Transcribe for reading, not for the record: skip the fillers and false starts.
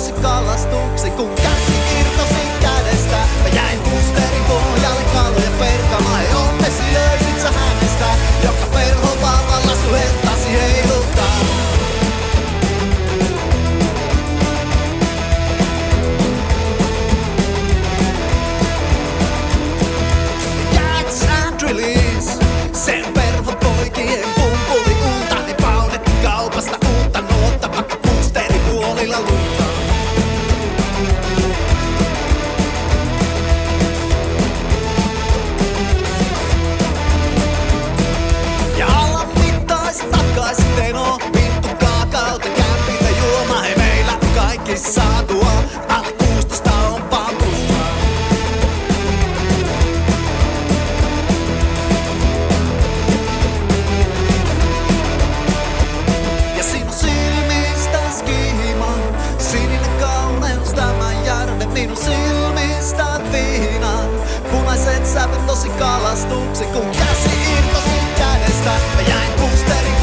tosi kalastuksi, kun käsi irtosi kädestä. Mä jäin pusterin pohjalle kaloja perkamaan, ja onnesi löysit sä hänestä, joka perhovaavalla sun heltasi heiluttaa. Catch and release, sen perhopoikien pumpuli unta, ne paudetti kaupasta uutta nuotta, vaikka puusteri puolilla lunta. Ja alla mittais takaisin teno, vittu kaakaota, kämpiltä juoma, hei meillä kaikki saatua, alle 16 on pampusta. Ja sinun silmistäs kiima, sininen kauneus tämän järven, minun silmistä viinan. Punaiset sävyt tosi kalastuksi, kun käsi irtosi kädestä. Mä jäin pusterin